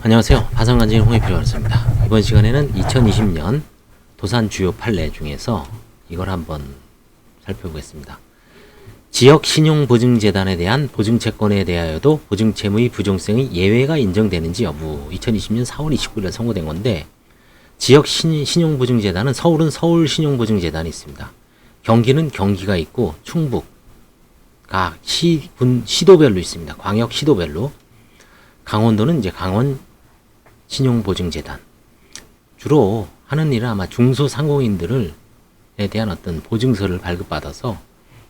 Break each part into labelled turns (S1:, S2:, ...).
S1: 안녕하세요. 파산관진 홍익필요였습니다. 이번 시간에는 2020년 도산 주요 판례 중에서 이걸 한번 살펴보겠습니다. 지역신용보증재단에 대한 보증채권에 대하여도 보증채무의 부정성의 예외가 인정되는지 여부. 2020년 4월 29일 선고된 건데, 지역신용보증재단은 서울은 서울신용보증재단이 있습니다. 경기는 경기가 있고, 충북 각 시도별로 있습니다. 광역 시도별로. 강원도는 이제 강원 신용보증재단. 주로 하는 일은 아마 중소상공인들에 대한 어떤 보증서를 발급받아서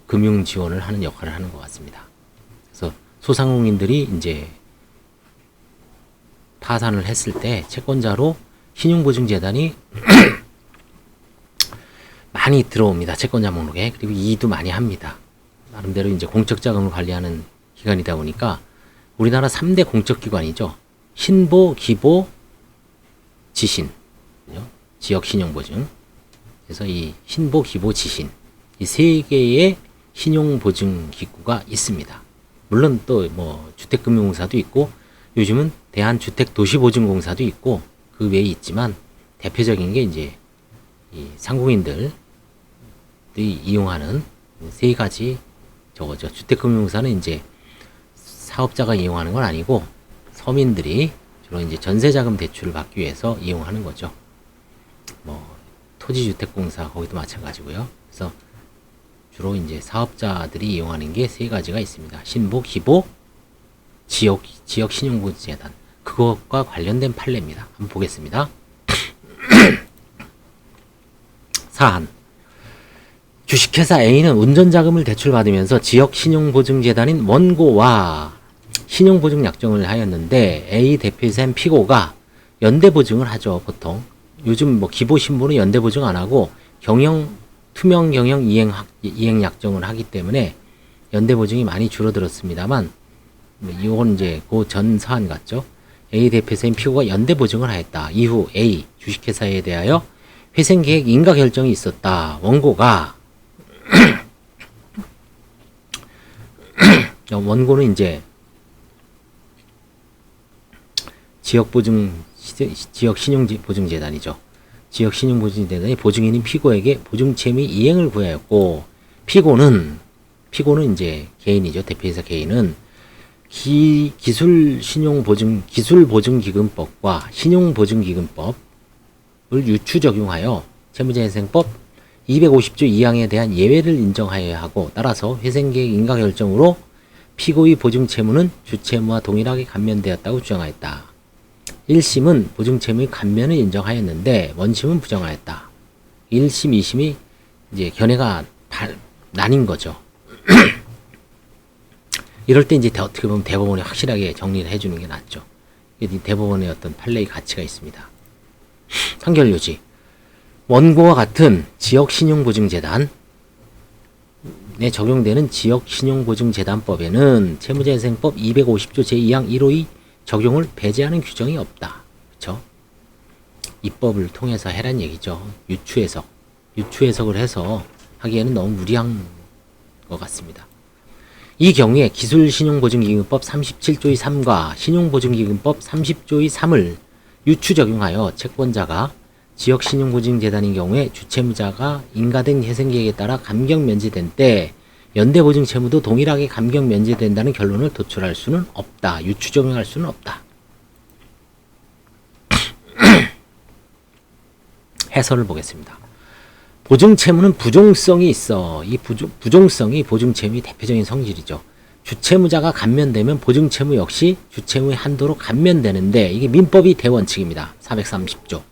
S1: 금융 지원을 하는 역할을 하는 것 같습니다. 그래서 소상공인들이 이제 파산을 했을 때 채권자로 신용보증재단이 많이 들어옵니다. 채권자 목록에. 그리고 이의도 많이 합니다. 나름대로 이제 공적 자금을 관리하는 기관이다 보니까 우리나라 3대 공적 기관이죠. 신보, 기보, 지신. 지역신용보증. 그래서 이 신보, 기보, 지신. 이 세 개의 신용보증기구가 있습니다. 물론 또 뭐 주택금융공사도 있고, 요즘은 대한주택도시보증공사도 있고, 그 외에 있지만, 대표적인 게 이제 이 상공인들이 이용하는 세 가지 저거죠. 주택금융공사는 이제 사업자가 이용하는 건 아니고 서민들이 주로 이제 전세자금 대출을 받기 위해서 이용하는 거죠. 뭐 토지주택공사 거기도 마찬가지고요. 그래서 주로 이제 사업자들이 이용하는 게 세 가지가 있습니다. 신보, 기보, 지역신용보증재단. 그것과 관련된 판례입니다. 한번 보겠습니다. 사안. 주식회사 A는 운전자금을 대출받으면서 지역신용보증재단인 원고와 신용보증약정을 하였는데, A 대표이사인 피고가 연대보증을 하죠. 보통 요즘 뭐 기보신보는 연대보증 안 하고 투명 경영 이행약정을 하기 때문에 연대보증이 많이 줄어들었습니다만, 이건 이제 그 전 사안 같죠. A 대표이사인 피고가 연대보증을 하였다. 이후 A 주식회사에 대하여 회생계획 인가 결정이 있었다. 원고가 원고는 이제 지역신용보증재단이죠. 지역신용보증재단이 보증인인 피고에게 보증채무 이행을 구하였고, 피고는 이제 개인이죠. 대표이사 개인은 기술보증기금법과 신용보증기금법을 유추 적용하여 채무자회생법 250조 2항에 대한 예외를 인정하여야 하고, 따라서 회생계획 인가 결정으로 피고의 보증채무는 주채무와 동일하게 감면되었다고 주장하였다. 1심은 보증채무의 감면을 인정하였는데 원심은 부정하였다. 1심, 2심이 이제 견해가 나뉜 거죠. 이럴 때 이제 어떻게 보면 대법원이 확실하게 정리를 해주는 게 낫죠. 대법원의 어떤 판례의 가치가 있습니다. 판결요지. 원고와 같은 지역신용보증재단에 적용되는 지역신용보증재단법에는 채무자회생법 250조 제2항 1호의 적용을 배제하는 규정이 없다. 그렇죠? 입법을 통해서 해란 얘기죠. 유추해석을 해서 하기에는 너무 무리한 것 같습니다. 이 경우에 기술신용보증기금법 37조의 3과 신용보증기금법 30조의 3을 유추 적용하여 채권자가 지역신용보증재단인 경우에 주채무자가 인가된 회생계획에 따라 감경면제된 때 연대보증채무도 동일하게 감경면제된다는 결론을 도출할 수는 없다. 유추 적용할 수는 없다. 해설을 보겠습니다. 보증채무는 부종성이 있어. 이 부종성이 보증채무의 대표적인 성질이죠. 주채무자가 감면되면 보증채무 역시 주채무의 한도로 감면되는데, 이게 민법의 대원칙입니다. 430조.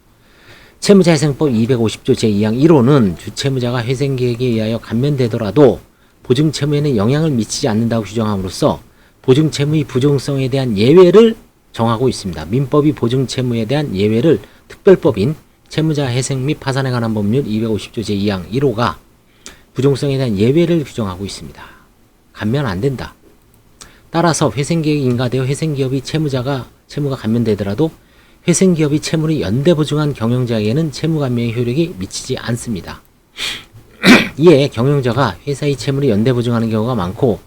S1: 채무자회생법 250조 제2항 1호는 주채무자가 회생계획에 의하여 감면되더라도 보증채무에는 영향을 미치지 않는다고 규정함으로써 보증채무의 부종성에 대한 예외를 정하고 있습니다. 민법이 보증채무에 대한 예외를 특별법인 채무자 회생 및 파산에 관한 법률 250조 제2항 1호가 부종성에 대한 예외를 규정하고 있습니다. 감면 안 된다. 따라서 회생계획이 인가되어 회생기업이 채무가 감면되더라도 회생기업이 채무를 연대보증한 경영자에게는 채무감면의 효력이 미치지 않습니다. 이에 경영자가 회사의 채무를 연대보증하는 경우가 많고,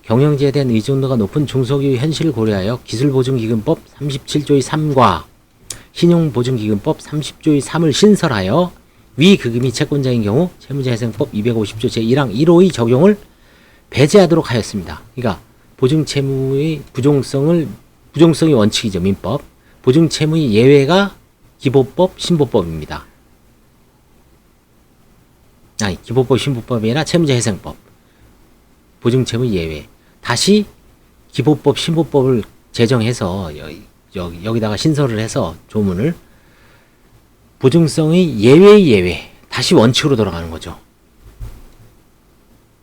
S1: 경영지에 대한 의존도가 높은 중소기업 현실을 고려하여 기술보증기금법 37조의 3과 신용보증기금법 30조의 3을 신설하여 위 급금이 채권자인 경우 채무자회생법 250조 제1항 1호의 적용을 배제하도록 하였습니다. 그러니까 보증채무의 부종성이 원칙이죠. 민법. 보증채무의 예외가 기보법, 신보법입니다. 아니, 기보법, 신보법이 아니라 채무자회생법. 보증채무 예외. 다시 기보법, 신보법을 제정해서 여기다가 신설을 해서 조문을 보증성의 예외 다시 원칙으로 돌아가는 거죠.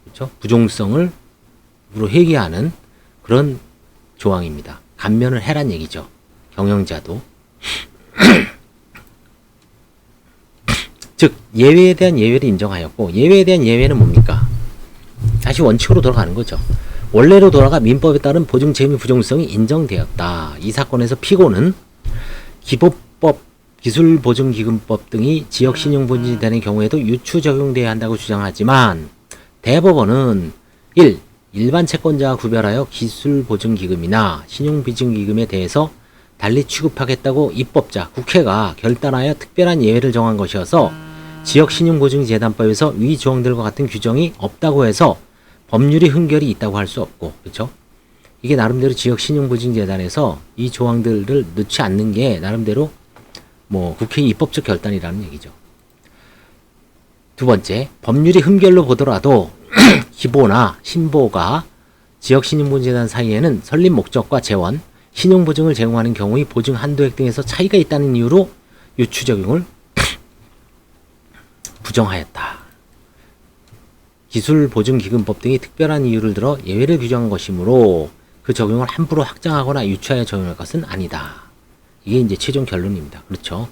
S1: 그렇죠? 부종성을 회귀하는 그런 조항입니다. 감면을 해란 얘기죠. 경영자도. 즉 예외에 대한 예외를 인정하였고, 예외에 대한 예외는 뭡니까? 다시 원칙으로 돌아가는 거죠. 원래로 돌아가 민법에 따른 보증채무 부종성이 인정되었다. 이 사건에서 피고는 기보법, 기술보증기금법 등이 지역신용보증이 되는 경우에도 유추 적용되어야 한다고 주장하지만 대법원은 1. 일반 채권자와 구별하여 기술보증기금이나 신용보증기금에 대해서 달리 취급하겠다고 입법자, 국회가 결단하여 특별한 예외를 정한 것이어서 지역신용보증재단법에서 위 조항들과 같은 규정이 없다고 해서 법률이 흠결이 있다고 할 수 없고, 그렇죠? 이게 나름대로 지역신용보증재단에서 이 조항들을 넣지 않는 게 나름대로 뭐 국회의 입법적 결단이라는 얘기죠. 두 번째, 법률이 흠결로 보더라도 기보나 신보가 지역신용보증재단 사이에는 설립 목적과 재원, 신용보증을 제공하는 경우의 보증 한도액 등에서 차이가 있다는 이유로 유추적용을 부정하였다. 기술보증기금법 등이 특별한 이유를 들어 예외를 규정한 것이므로 그 적용을 함부로 확장하거나 유추하여 적용할 것은 아니다. 이게 이제 최종 결론입니다. 그렇죠?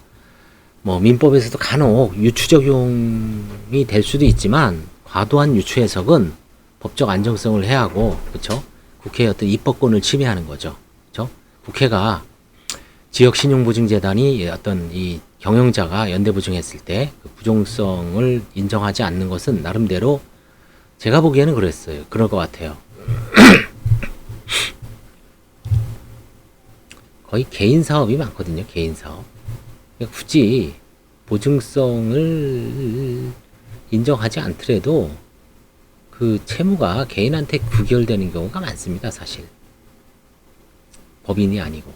S1: 뭐 민법에서도 간혹 유추 적용이 될 수도 있지만 과도한 유추 해석은 법적 안정성을 해하고, 그렇죠? 국회의 어떤 입법권을 침해하는 거죠. 그렇죠? 국회가 지역신용보증재단이 어떤 이 경영자가 연대보증했을 때 그 부종성을 인정하지 않는 것은 나름대로 제가 보기에는 그랬어요. 그럴 것 같아요. 거의 개인 사업이 많거든요. 개인 사업. 그러니까 굳이 보증성을 인정하지 않더라도 그 채무가 개인한테 구결되는 경우가 많습니다. 사실. 법인이 아니고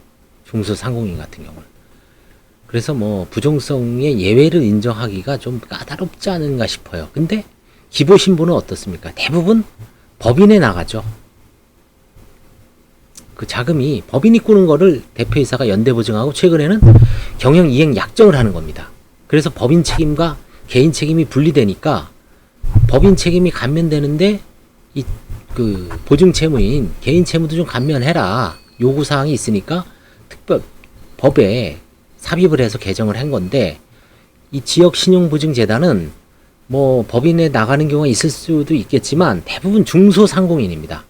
S1: 중소상공인 같은 경우는. 그래서 뭐 부종성의 예외를 인정하기가 좀 까다롭지 않은가 싶어요. 근데 기보신보는 어떻습니까? 대부분 법인에 나가죠. 그 자금이 법인이 꾸는 거를 대표이사가 연대보증하고 최근에는 경영이행 약정을 하는 겁니다. 그래서 법인 책임과 개인 책임이 분리되니까 법인 책임이 감면되는데 이 그 보증 채무인 개인 채무도 좀 감면해라 요구 사항이 있으니까 특별 법에 삽입을 해서 개정을 한 건데, 이 지역 신용보증재단은 뭐 법인에 나가는 경우가 있을 수도 있겠지만 대부분 중소상공인입니다.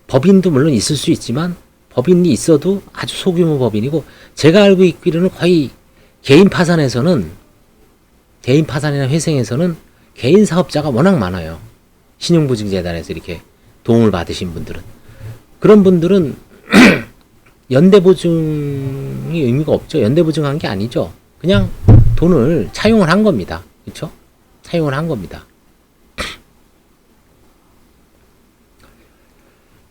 S1: 법인도 물론 있을 수 있지만 법인이 있어도 아주 소규모 법인이고, 제가 알고 있기로는 거의 개인 파산이나 회생에서는 개인 사업자가 워낙 많아요. 신용보증재단에서 이렇게 도움을 받으신 분들은. 그런 분들은 연대보증이 의미가 없죠. 연대보증한 게 아니죠. 그냥 돈을 차용을 한 겁니다. 그렇죠? 차용을 한 겁니다.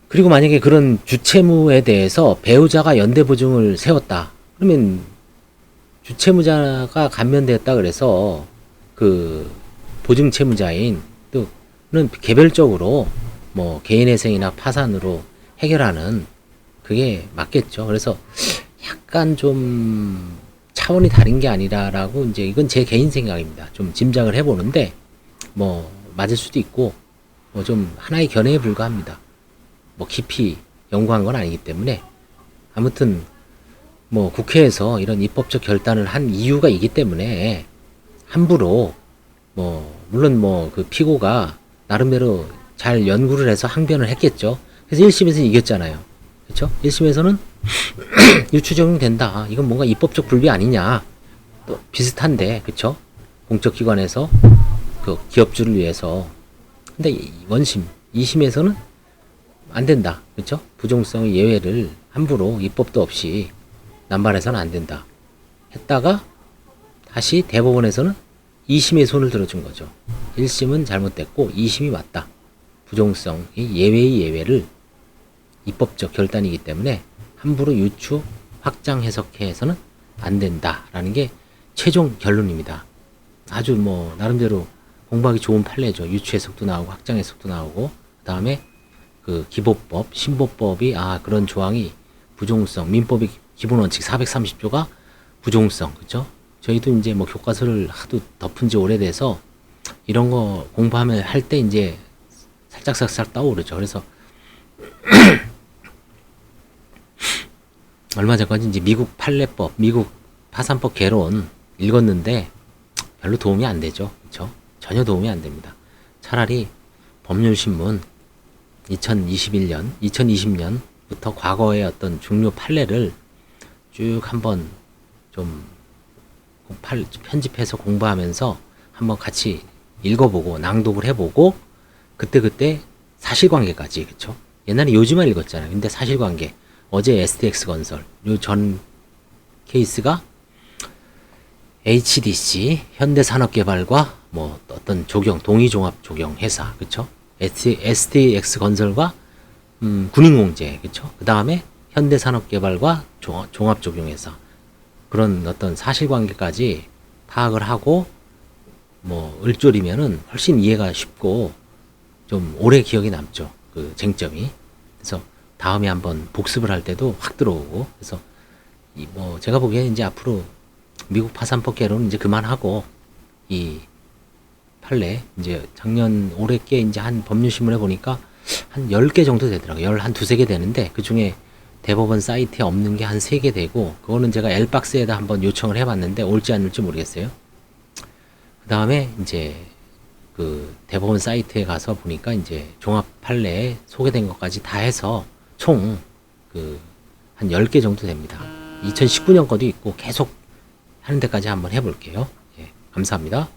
S1: 그리고 만약에 그런 주채무에 대해서 배우자가 연대보증을 세웠다. 그러면 주채무자가 감면되었다 그래서 그 보증채무자인 또는 개별적으로 뭐 개인회생이나 파산으로 해결하는 그게 맞겠죠. 그래서 약간 좀 차원이 다른 게 아니라라고, 이제 이건 제 개인 생각입니다. 좀 짐작을 해보는데 뭐 맞을 수도 있고 뭐 좀 하나의 견해에 불과합니다. 뭐 깊이 연구한 건 아니기 때문에. 아무튼 뭐 국회에서 이런 입법적 결단을 한 이유가 있기 때문에 함부로 뭐 물론 뭐 그 피고가 나름대로 잘 연구를 해서 항변을 했겠죠. 그래서 1심에서 이겼잖아요. 그렇죠? 1심에서는 유추 적용된다. 이건 뭔가 입법적 불비 아니냐. 또 비슷한데, 그렇죠? 공적 기관에서 그 기업주를 위해서. 근데 원심, 2심에서는 안 된다. 그렇죠? 부종성의 예외를 함부로 입법도 없이 남발해서는 안 된다. 했다가 다시 대법원에서는 2심의 손을 들어준 거죠. 1심은 잘못됐고 2심이 맞다. 부종성의 예외의 예외를 입법적 결단이기 때문에 함부로 유추, 확장 해석해서는 안 된다라는 게 최종 결론입니다. 아주 뭐 나름대로 공부하기 좋은 판례죠. 유추 해석도 나오고 확장 해석도 나오고 그다음에 그 기보법, 신보법이 그런 조항이 부종성, 민법의 기본 원칙 430조가 부종성, 그렇죠? 저희도 이제 뭐 교과서를 하도 덮은 지 오래돼서 이런 거 공부하면 할 때 이제 살짝 떠오르죠. 그래서 얼마 전까지 이제 미국 판례법, 미국 파산법 개론 읽었는데 별로 도움이 안 되죠. 그렇죠? 전혀 도움이 안 됩니다. 차라리 법률신문 2020년부터 과거의 어떤 중요 판례를 쭉 한번 좀 편집해서 공부하면서 한번 같이 읽어보고 낭독을 해보고 그때 사실관계까지, 그쵸? 옛날에 요즘만 읽었잖아요. 근데 사실관계, 어제 STX 건설 요 전 케이스가 HDC 현대산업개발과 뭐 어떤 동의종합 조경 회사, 그쵸? STX 건설과 군인공제, 그쵸? 그 다음에 현대산업개발과 종합조경회사, 그런 어떤 사실관계까지 파악을 하고 뭐 을조리면은 훨씬 이해가 쉽고 좀 오래 기억이 남죠. 그 쟁점이. 그래서 다음에 한번 복습을 할 때도 확 들어오고. 그래서 뭐 제가 보기에는 이제 앞으로 미국 파산법 개론은 이제 그만하고 이 판례 이제 작년 올해께 이제 한 법률신문에 보니까 한 10개 정도 되더라고요. 한 두세 개 되는데 그 중에 대법원 사이트에 없는 게 한 3개 되고, 그거는 제가 엘박스에다 한번 요청을 해봤는데 올지 안 올지 모르겠어요. 그 다음에 이제 그 대법원 사이트에 가서 보니까 이제 종합 판례에 소개된 것까지 다 해서 총 그 한 10개 정도 됩니다. 2019년 거도 있고 계속 하는 데까지 한번 해볼게요. 예, 감사합니다.